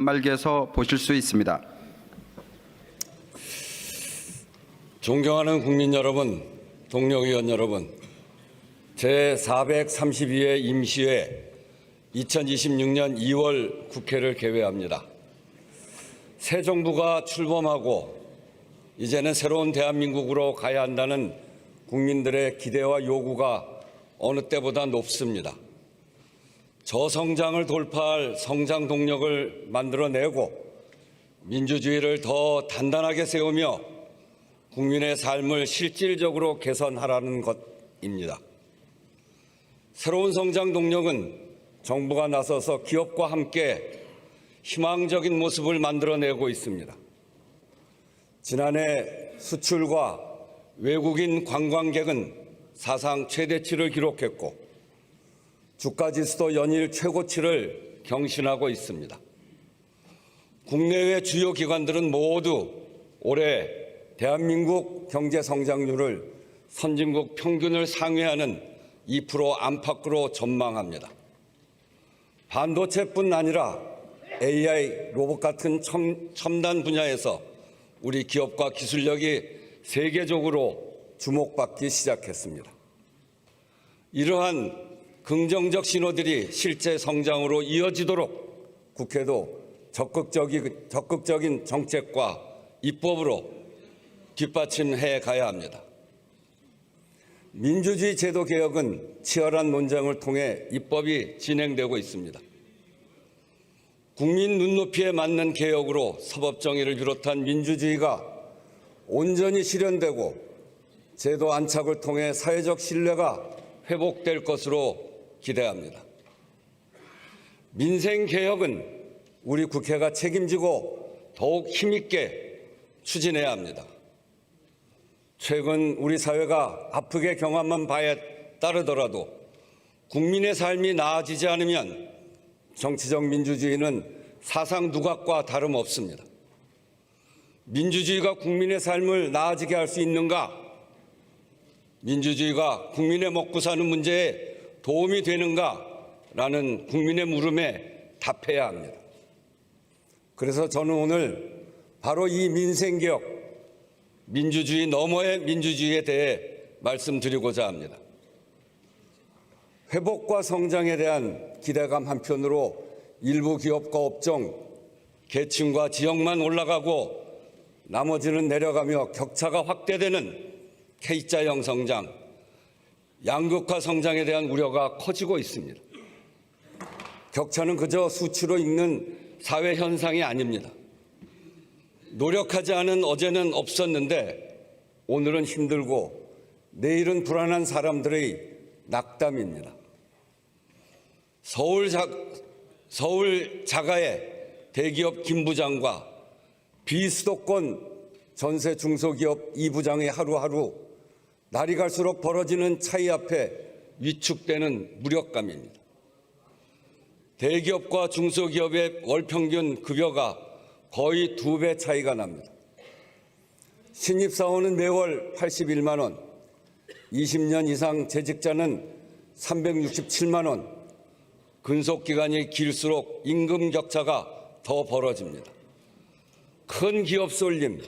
말기에서 보실 수 있습니다. 존경하는 국민 여러분, 동료 의원 여러분, 제432회 임시회 2026년 2월 국회를 개회합니다. 새 정부가 출범하고 이제는 새로운 대한민국으로 가야 한다는 국민들의 기대와 요구가 어느 때보다 높습니다. 저성장을 돌파할 성장 동력을 만들어내고 민주주의를 더 단단하게 세우며 국민의 삶을 실질적으로 개선하라는 것입니다. 새로운 성장 동력은 정부가 나서서 기업과 함께 희망적인 모습을 만들어내고 있습니다. 지난해 수출과 외국인 관광객은 사상 최대치를 기록했고 주가지수도 연일 최고치를 경신하고 있습니다. 국내외 주요 기관들은 모두 올해 대한민국 경제 성장률을 선진국 평균을 상회하는 2% 안팎으로 전망합니다. 반도체뿐 아니라 AI, 로봇 같은 첨단 분야에서 우리 기업과 기술력이 세계적으로 주목받기 시작했습니다. 이러한 긍정적 신호들이 실제 성장으로 이어지도록 국회도 적극적인 정책과 입법으로 뒷받침해 가야 합니다. 민주주의 제도 개혁은 치열한 논쟁을 통해 입법이 진행되고 있습니다. 국민 눈높이에 맞는 개혁으로 사법정의를 비롯한 민주주의가 온전히 실현되고 제도 안착을 통해 사회적 신뢰가 회복될 것으로 기대합니다. 민생개혁은 우리 국회가 책임지고 더욱 힘있게 추진해야 합니다. 최근 우리 사회가 아프게 경험한 바에 따르더라도 국민의 삶이 나아지지 않으면 정치적 민주주의는 사상 누각과 다름없습니다. 민주주의가 국민의 삶을 나아지게 할 수 있는가? 민주주의가 국민의 먹고 사는 문제에 도움이 되는가? 라는 국민의 물음에 답해야 합니다. 그래서 저는 오늘 바로 이 민생개혁, 민주주의 너머의 민주주의에 대해 말씀드리고자 합니다. 회복과 성장에 대한 기대감 한편으로 일부 기업과 업종, 계층과 지역만 올라가고 나머지는 내려가며 격차가 확대되는 K자형 성장, 양극화 성장에 대한 우려가 커지고 있습니다. 격차는 그저 수치로 읽는 사회 현상이 아닙니다. 노력하지 않은 어제는 없었는데 오늘은 힘들고 내일은 불안한 사람들의 낙담입니다. 서울 자가의 대기업 김부장과 비수도권 전세 중소기업 이부장의 하루하루 날이 갈수록 벌어지는 차이 앞에 위축되는 무력감입니다. 대기업과 중소기업의 월평균 급여가 거의 2배 차이가 납니다. 신입사원은 매월 81만 원, 20년 이상 재직자는 367만 원, 근속기간이 길수록 임금 격차가 더 벌어집니다. 큰 기업 쏠림,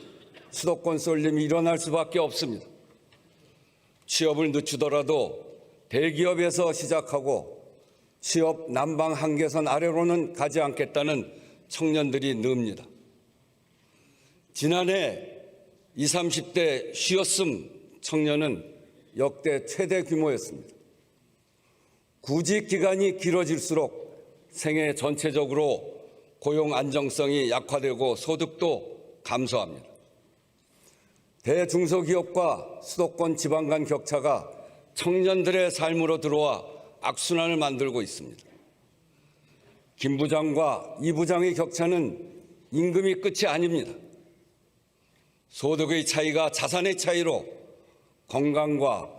수도권 쏠림이 일어날 수밖에 없습니다. 취업을 늦추더라도 대기업에서 시작하고 취업 난방 한계선 아래로는 가지 않겠다는 청년들이 늡니다. 지난해 20, 30대 쉬었음 청년은 역대 최대 규모였습니다. 구직 기간이 길어질수록 생애 전체적으로 고용 안정성이 약화되고 소득도 감소합니다. 대중소기업과 수도권 지방 간 격차가 청년들의 삶으로 들어와 악순환을 만들고 있습니다. 김 부장과 이 부장의 격차는 임금이 끝이 아닙니다. 소득의 차이가 자산의 차이로, 건강과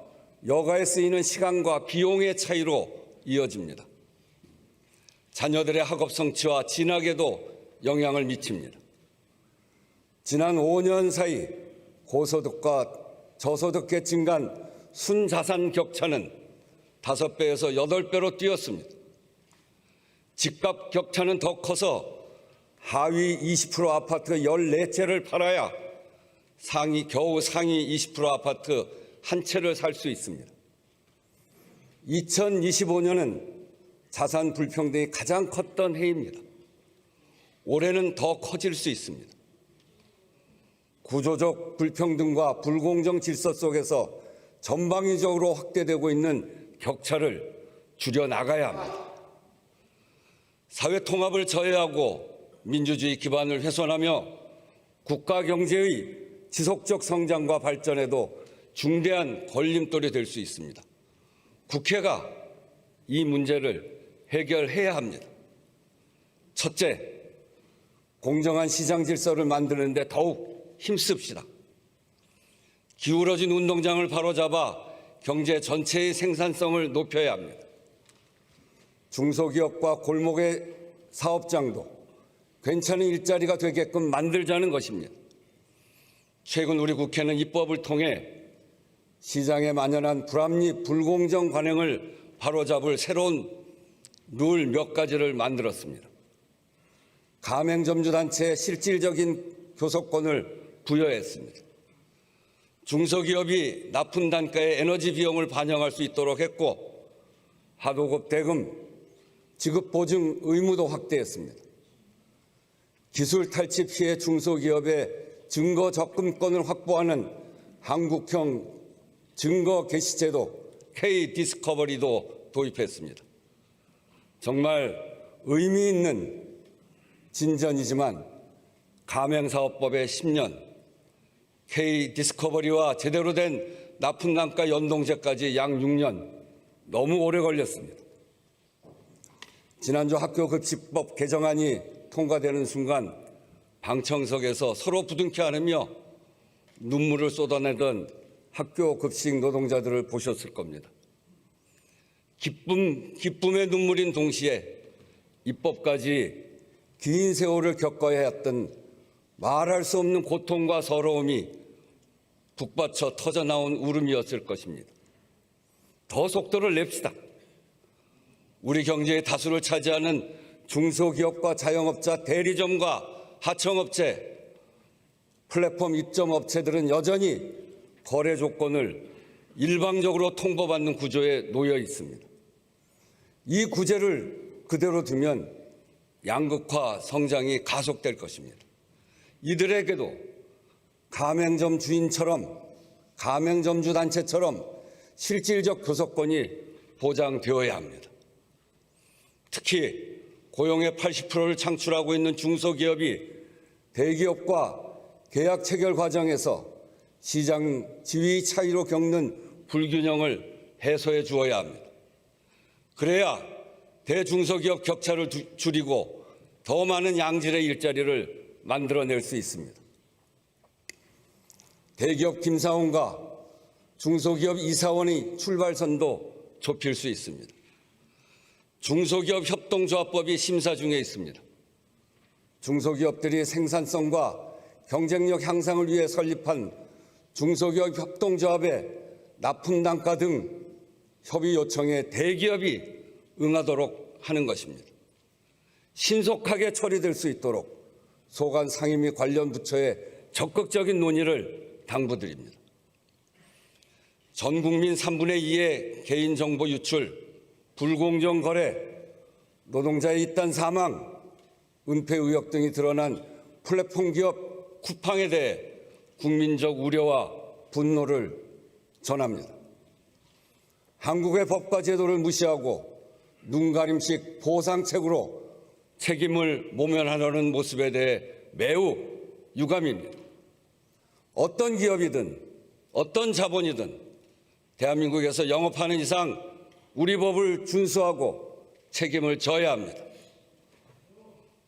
여가에 쓰이는 시간과 비용의 차이로 이어집니다. 자녀들의 학업 성취와 진학에도 영향을 미칩니다. 지난 5년 사이 고소득과 저소득 계층 간 순자산 격차는 5배에서 8배로 뛰었습니다. 집값 격차는 더 커서 하위 20% 아파트 14채를 팔아야 겨우 상위 20% 아파트 한 채를 살 수 있습니다. 2025년은 자산 불평등이 가장 컸던 해입니다. 올해는 더 커질 수 있습니다. 구조적 불평등과 불공정 질서 속에서 전방위적으로 확대되고 있는 격차를 줄여나가야 합니다. 사회 통합을 저해하고 민주주의 기반을 훼손하며 국가 경제의 지속적 성장과 발전에도 중대한 걸림돌이 될 수 있습니다. 국회가 이 문제를 해결해야 합니다. 첫째, 공정한 시장 질서를 만드는 데 더욱 힘씁시다. 기울어진 운동장을 바로잡아 경제 전체의 생산성을 높여야 합니다. 중소기업과 골목의 사업장도 괜찮은 일자리가 되게끔 만들자는 것입니다. 최근 우리 국회는 입법을 통해 시장에 만연한 불합리, 불공정 관행을 바로잡을 새로운 룰 몇 가지를 만들었습니다. 가맹점주단체에 실질적인 교섭권을 부여했습니다. 중소기업이 납품 단가의 에너지 비용을 반영할 수 있도록 했고 하도급 대금 지급 보증 의무도 확대했습니다. 기술 탈취 피해 중소기업의 증거 접근권을 확보하는 한국형 증거 개시제도 K-디스커버리도 도입했습니다. 정말 의미 있는 진전이지만 가맹사업법의 10년, K-디스커버리와 제대로 된 납품단가 연동제까지 약 6년, 너무 오래 걸렸습니다. 지난주 학교급식법 개정안이 통과되는 순간 방청석에서 서로 부둥켜 안으며 눈물을 쏟아내던 학교급식 노동자들을 보셨을 겁니다. 기쁨의 눈물인 동시에 입법까지 긴 세월을 겪어야 했던 말할 수 없는 고통과 서러움이 북받쳐 터져나온 울음이었을 것입니다. 더 속도를 냅시다. 우리 경제의 다수를 차지하는 중소기업과 자영업자, 대리점과 하청업체, 플랫폼 입점업체들은 여전히 거래 조건을 일방적으로 통보받는 구조에 놓여 있습니다. 이 구제를 그대로 두면 양극화 성장이 가속될 것입니다. 이들에게도 가맹점 주인처럼, 가맹점주 단체처럼 실질적 교섭권이 보장되어야 합니다. 특히 고용의 80%를 창출하고 있는 중소기업이 대기업과 계약 체결 과정에서 시장 지위 차이로 겪는 불균형을 해소해 주어야 합니다. 그래야 대중소기업 격차를 줄이고 더 많은 양질의 일자리를 만들어낼 수 있습니다. 대기업 김사원과 중소기업 이사원의 출발선도 좁힐 수 있습니다. 중소기업 협동조합법이 심사 중에 있습니다. 중소기업들이 생산성과 경쟁력 향상을 위해 설립한 중소기업 협동조합의 납품단가 등 협의 요청에 대기업이 응하도록 하는 것입니다. 신속하게 처리될 수 있도록 소관 상임 및 관련 부처의 적극적인 논의를 당부드립니다. 전 국민 3분의 2의 개인정보 유출, 불공정 거래, 노동자의 잇단 사망, 은폐 의혹 등이 드러난 플랫폼 기업 쿠팡에 대해 국민적 우려와 분노를 전합니다. 한국의 법과 제도를 무시하고 눈가림식 보상책으로 책임을 모면하려는 모습에 대해 매우 유감입니다. 어떤 기업이든 어떤 자본이든 대한민국에서 영업하는 이상 우리 법을 준수하고 책임을 져야 합니다.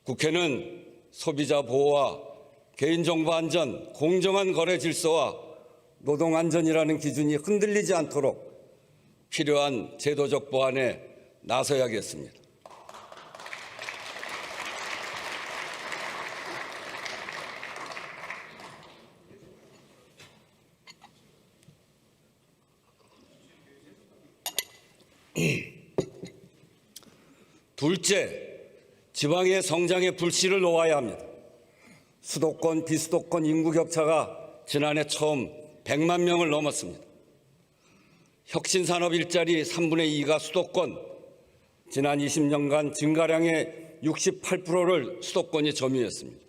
국회는 소비자 보호와 개인정보 안전, 공정한 거래 질서와 노동 안전이라는 기준이 흔들리지 않도록 필요한 제도적 보완에 나서야겠습니다. 둘째, 지방의 성장에 불씨를 놓아야 합니다. 수도권, 비수도권 인구 격차가 지난해 처음 100만 명을 넘었습니다. 혁신산업 일자리 3분의 2가 수도권, 지난 20년간 증가량의 68%를 수도권이 점유했습니다.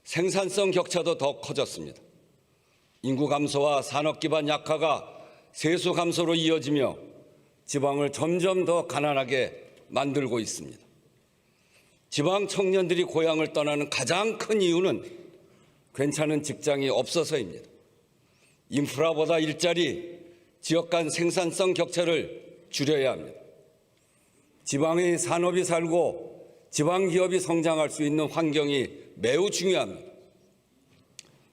생산성 격차도 더 커졌습니다. 인구 감소와 산업 기반 약화가 세수 감소로 이어지며 지방을 점점 더 가난하게 만들고 있습니다. 지방 청년들이 고향을 떠나는 가장 큰 이유는 괜찮은 직장이 없어서입니다. 인프라보다 일자리, 지역 간 생산성 격차를 줄여야 합니다. 지방의 산업이 살고 지방 기업이 성장할 수 있는 환경이 매우 중요합니다.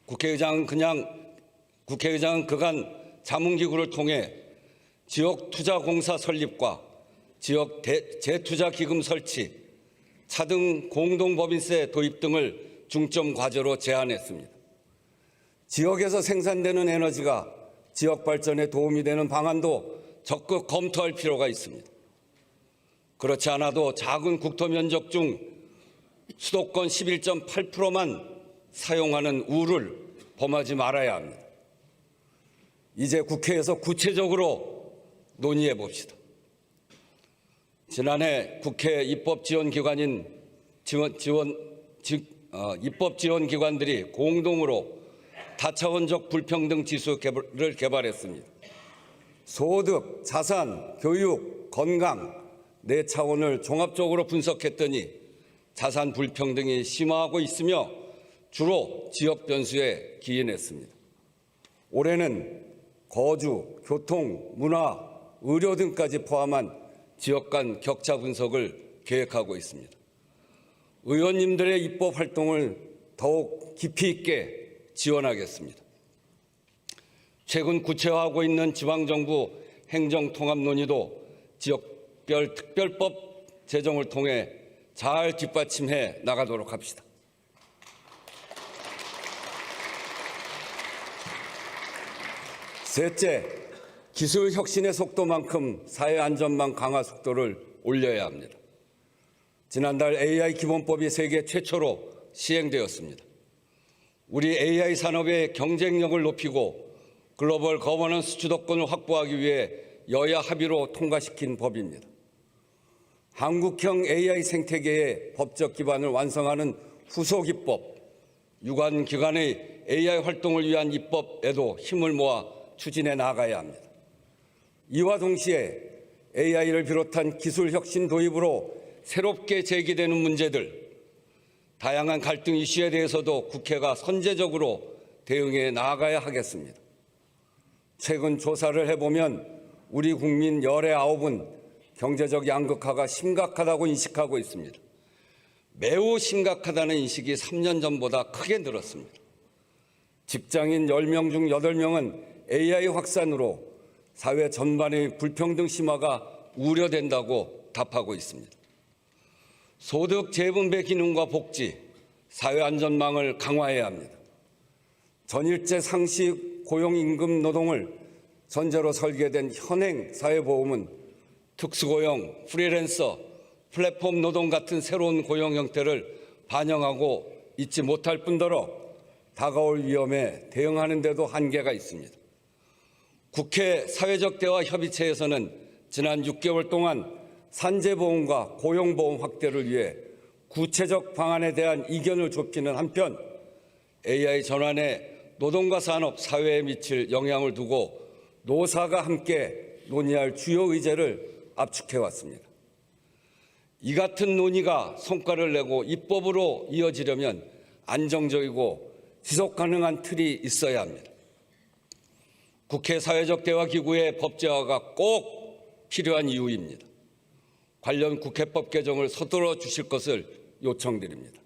국회의장은 그간 자문기구를 통해 지역투자공사 설립과 지역 재투자기금 설치, 차등 공동법인세 도입 등을 중점 과제로 제안했습니다. 지역에서 생산되는 에너지가 지역 발전에 도움이 되는 방안도 적극 검토할 필요가 있습니다. 그렇지 않아도 작은 국토 면적 중 수도권 11.8%만 사용하는 우를 범하지 말아야 합니다. 이제 국회에서 구체적으로 논의해 봅시다. 지난해 국회 입법지원기관들이 공동으로 다차원적 불평등 지수를 개발했습니다. 소득, 자산, 교육, 건강 네 차원을 종합적으로 분석했더니 자산 불평등이 심화하고 있으며 주로 지역 변수에 기인했습니다. 올해는 거주, 교통, 문화, 의료 등까지 포함한 지역 간 격차 분석을 계획하고 있습니다. 의원님들의 입법 활동을 더욱 깊이 있게 지원하겠습니다. 최근 구체화하고 있는 지방정부 행정통합 논의도 지역별 특별법 제정을 통해 잘 뒷받침해 나가도록 합시다. 셋째, 기술 혁신의 속도만큼 사회 안전망 강화 속도를 올려야 합니다. 지난달 AI 기본법이 세계 최초로 시행되었습니다. 우리 AI 산업의 경쟁력을 높이고 글로벌 거버넌스 주도권을 확보하기 위해 여야 합의로 통과시킨 법입니다. 한국형 AI 생태계의 법적 기반을 완성하는 후속 입법, 유관 기관의 AI 활동을 위한 입법에도 힘을 모아 추진해 나가야 합니다. 이와 동시에 AI를 비롯한 기술 혁신 도입으로 새롭게 제기되는 문제들, 다양한 갈등 이슈에 대해서도 국회가 선제적으로 대응해 나아가야 하겠습니다. 최근 조사를 해보면 우리 국민 19은 경제적 양극화가 심각하다고 인식하고 있습니다. 매우 심각하다는 인식이 3년 전보다 크게 늘었습니다. 직장인 10명 중 8명은 AI 확산으로 사회 전반의 불평등 심화가 우려된다고 답하고 있습니다. 소득 재분배 기능과 복지, 사회 안전망을 강화해야 합니다. 전일제 상시 고용임금 노동을 전제로 설계된 현행 사회보험은 특수고용, 프리랜서, 플랫폼 노동 같은 새로운 고용 형태를 반영하고 있지 못할 뿐더러 다가올 위험에 대응하는 데도 한계가 있습니다. 국회 사회적 대화 협의체에서는 지난 6개월 동안 산재보험과 고용보험 확대를 위해 구체적 방안에 대한 이견을 좁히는 한편 AI 전환에 노동과 산업, 사회에 미칠 영향을 두고 노사가 함께 논의할 주요 의제를 압축해왔습니다. 이 같은 논의가 성과를 내고 입법으로 이어지려면 안정적이고 지속 가능한 틀이 있어야 합니다. 국회 사회적 대화 기구의 법제화가 꼭 필요한 이유입니다. 관련 국회법 개정을 서둘러 주실 것을 요청드립니다.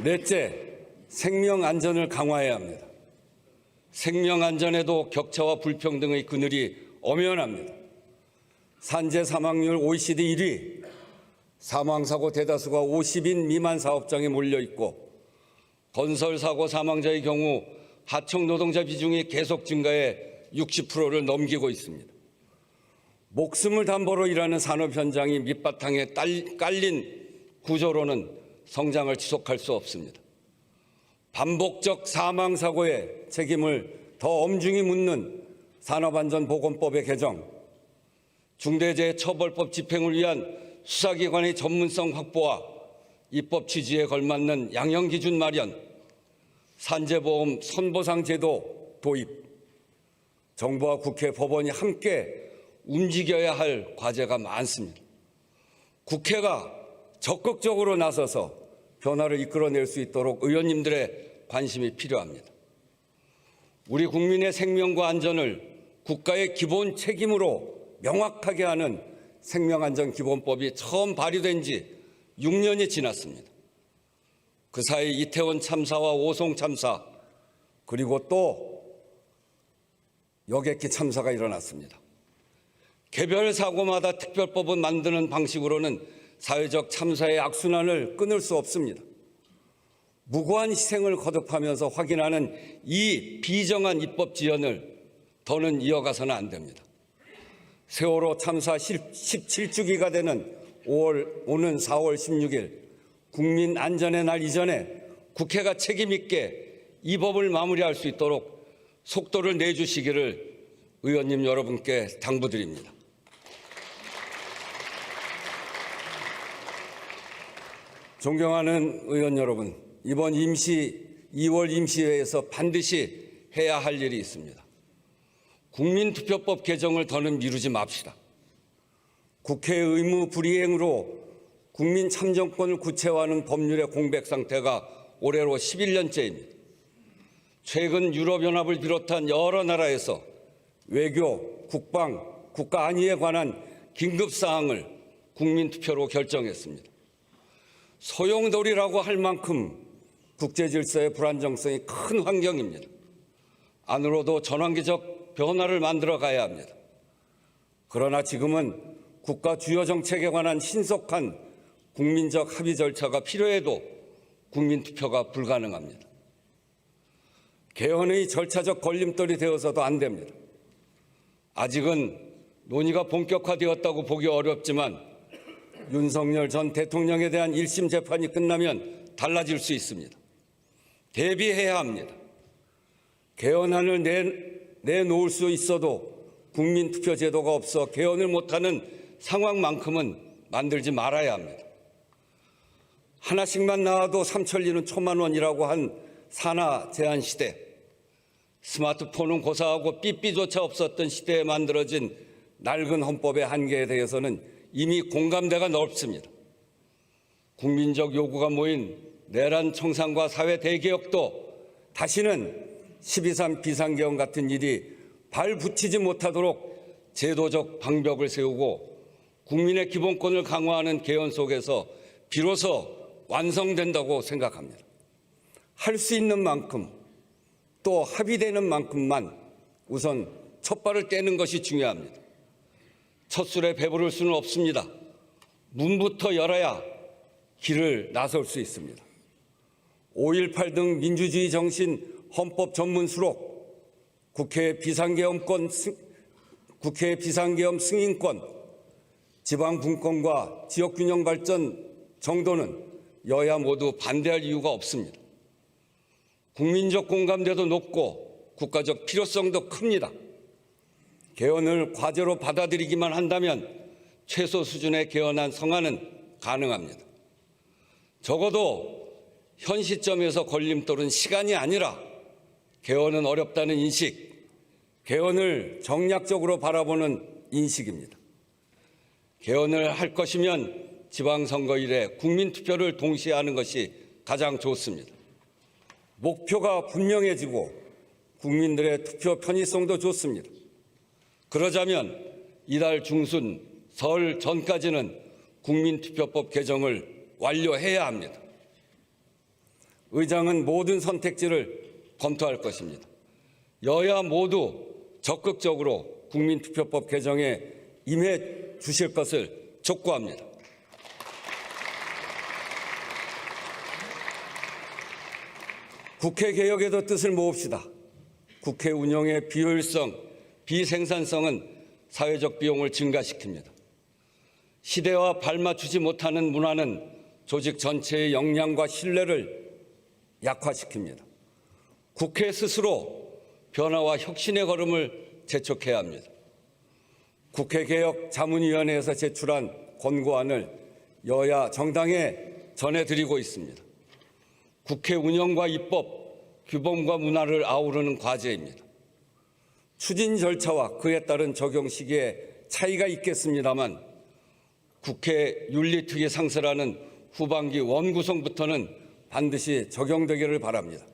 넷째, 생명 안전을 강화해야 합니다. 생명 안전에도 격차와 불평등의 그늘이 엄연합니다. 산재 사망률 OECD 1위, 사망사고 대다수가 50인 미만 사업장에 몰려 있고 건설사고 사망자의 경우 하청 노동자 비중이 계속 증가해 60%를 넘기고 있습니다. 목숨을 담보로 일하는 산업 현장이 밑바탕에 깔린 구조로는 성장을 지속할 수 없습니다. 반복적 사망 사고의 책임을 더 엄중히 묻는 산업안전보건법의 개정, 중대재해처벌법 집행을 위한 수사기관의 전문성 확보와 입법 취지에 걸맞는 양형기준 마련, 산재보험 손보상 제도 도입, 정부와 국회, 법원이 함께 움직여야 할 과제가 많습니다. 국회가 적극적으로 나서서 변화를 이끌어낼 수 있도록 의원님들의 관심이 필요합니다. 우리 국민의 생명과 안전을 국가의 기본 책임으로 명확하게 하는 생명안전기본법이 처음 발의된 지 6년이 지났습니다. 그 사이 이태원 참사와 오송 참사, 그리고 또 여객기 참사가 일어났습니다. 개별 사고마다 특별법을 만드는 방식으로는 사회적 참사의 악순환을 끊을 수 없습니다. 무고한 희생을 거듭하면서 확인하는 이 비정한 입법 지연을 더는 이어가서는 안 됩니다. 세월호 참사 17주기가 되는 오는 4월 16일 국민 안전의 날 이전에 국회가 책임 있게 이 법을 마무리할 수 있도록 속도를 내주시기를 의원님 여러분께 당부드립니다. 존경하는 의원 여러분, 이번 2월 임시회에서 반드시 해야 할 일이 있습니다. 국민투표법 개정을 더는 미루지 맙시다. 국회 의무 불이행으로 국민 참정권을 구체화하는 법률의 공백 상태가 올해로 11년째입니다. 최근 유럽연합을 비롯한 여러 나라에서 외교, 국방, 국가 안위에 관한 긴급사항을 국민투표로 결정했습니다. 소용돌이라고 할 만큼 국제질서의 불안정성이 큰 환경입니다. 안으로도 전환기적 변화를 만들어 가야 합니다. 그러나 지금은 국가 주요 정책에 관한 신속한 국민적 합의 절차가 필요해도 국민투표가 불가능합니다. 개헌의 절차적 걸림돌이 되어서도 안 됩니다. 아직은 논의가 본격화되었다고 보기 어렵지만 윤석열 전 대통령에 대한 1심 재판이 끝나면 달라질 수 있습니다. 대비해야 합니다. 개헌안을 내놓을 수 있어도 국민투표 제도가 없어 개헌을 못하는 상황만큼은 만들지 말아야 합니다. 하나씩만 나와도 삼천리는 초만원이라고 한 산하 제한 시대, 스마트폰은 고사하고 삐삐조차 없었던 시대에 만들어진 낡은 헌법의 한계에 대해서는 이미 공감대가 넓습니다. 국민적 요구가 모인 내란 청산과 사회 대개혁도 다시는 12.3 비상계엄 같은 일이 발붙이지 못하도록 제도적 방벽을 세우고 국민의 기본권을 강화하는 개헌 속에서 비로소 완성된다고 생각합니다. 할 수 있는 만큼 또 합의되는 만큼만 우선 첫발을 떼는 것이 중요합니다. 첫 술에 배부를 수는 없습니다. 문부터 열어야 길을 나설 수 있습니다. 5.18 등 민주주의 정신 헌법 전문 수록, 국회 비상계엄 승인권, 지방 분권과 지역균형 발전 정도는 여야 모두 반대할 이유가 없습니다. 국민적 공감대도 높고 국가적 필요성도 큽니다. 개헌을 과제로 받아들이기만 한다면 최소 수준의 개헌안 성안은 가능합니다. 적어도 현 시점에서 걸림돌은 시간이 아니라 개헌은 어렵다는 인식, 개헌을 정략적으로 바라보는 인식입니다. 개헌을 할 것이면 지방선거일에 국민투표를 동시에 하는 것이 가장 좋습니다. 목표가 분명해지고 국민들의 투표 편의성도 좋습니다. 그러자면 이달 중순 설 전까지는 국민투표법 개정을 완료해야 합니다. 의장은 모든 선택지를 검토할 것입니다. 여야 모두 적극적으로 국민투표법 개정에 임해 주실 것을 촉구합니다. 국회 개혁에도 뜻을 모읍시다. 국회 운영의 비효율성, 비생산성은 사회적 비용을 증가시킵니다. 시대와 발맞추지 못하는 문화는 조직 전체의 역량과 신뢰를 약화시킵니다. 국회 스스로 변화와 혁신의 걸음을 재촉해야 합니다. 국회개혁자문위원회에서 제출한 권고안을 여야 정당에 전해드리고 있습니다. 국회 운영과 입법, 규범과 문화를 아우르는 과제입니다. 추진 절차와 그에 따른 적용 시기에 차이가 있겠습니다만 국회 윤리특위 상세라는 후반기 원구성부터는 반드시 적용되기를 바랍니다.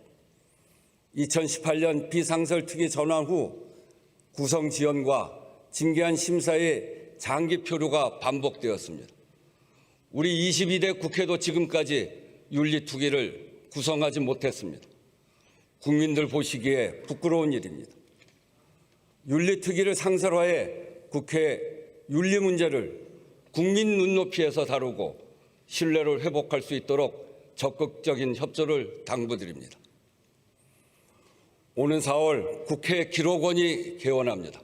2018년 비상설특위 전환 후 구성 지연과 징계안 심사의 장기 표류가 반복되었습니다. 우리 22대 국회도 지금까지 윤리특위를 구성하지 못했습니다. 국민들 보시기에 부끄러운 일입니다. 윤리특위를 상설화해 국회 윤리 문제를 국민 눈높이에서 다루고 신뢰를 회복할 수 있도록 적극적인 협조를 당부드립니다. 오는 4월 국회 기록원이 개원합니다.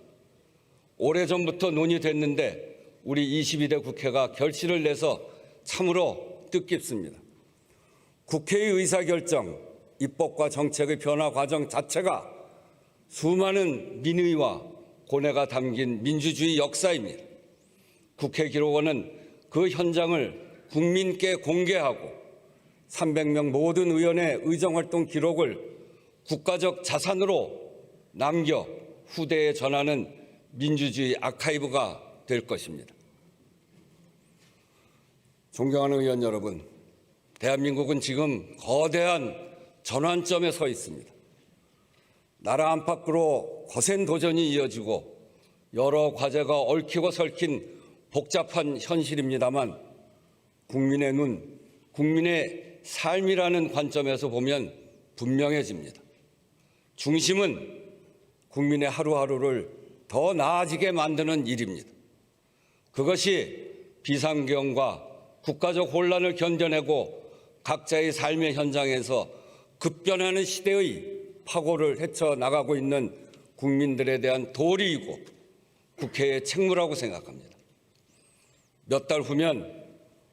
오래전부터 논의됐는데 우리 22대 국회가 결실을 내서 참으로 뜻깊습니다. 국회의 의사결정, 입법과 정책의 변화 과정 자체가 수많은 민의와 고뇌가 담긴 민주주의 역사입니다. 국회 기록원은 그 현장을 국민께 공개하고 300명 모든 의원의 의정활동 기록을 국가적 자산으로 남겨 후대에 전하는 민주주의 아카이브가 될 것입니다. 존경하는 의원 여러분, 대한민국은 지금 거대한 전환점에 서 있습니다. 나라 안팎으로 거센 도전이 이어지고 여러 과제가 얽히고 설킨 복잡한 현실입니다만 국민의 눈, 국민의 삶이라는 관점에서 보면 분명해집니다. 중심은 국민의 하루하루를 더 나아지게 만드는 일입니다. 그것이 비상경과 국가적 혼란을 견뎌내고 각자의 삶의 현장에서 급변하는 시대의 파고를 헤쳐나가고 있는 국민들에 대한 도리이고 국회의 책무라고 생각합니다. 몇 달 후면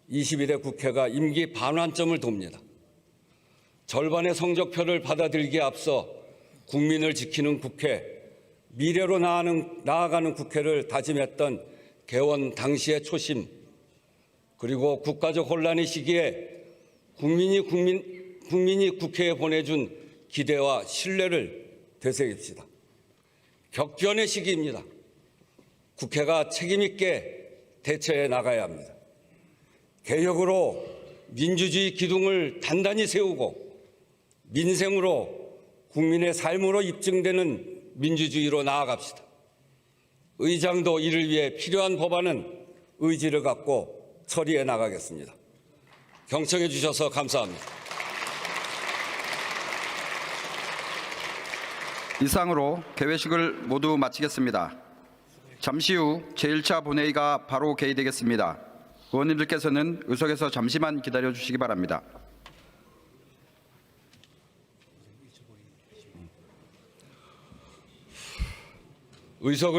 22대 국회가 임기 반환점을 돕니다. 절반의 성적표를 받아들기에 앞서 국민을 지키는 국회, 미래로 나아가는 국회를 다짐했던 개원 당시의 초심, 그리고 국가적 혼란의 시기에 국민이 국회에 보내준 기대와 신뢰를 되새깁시다. 격변의 시기입니다. 국회가 책임 있게 대처해 나가야 합니다. 개혁으로 민주주의 기둥을 단단히 세우고 민생으로 국민의 삶으로 입증되는 민주주의로 나아갑시다. 의장도 이를 위해 필요한 법안은 의지를 갖고 처리해 나가겠습니다. 경청해 주셔서 감사합니다. 이상으로 개회식을 모두 마치겠습니다. 잠시 후 제1차 본회의가 바로 개의되겠습니다. 의원님들께서는 의석에서 잠시만 기다려 주시기 바랍니다. 의석을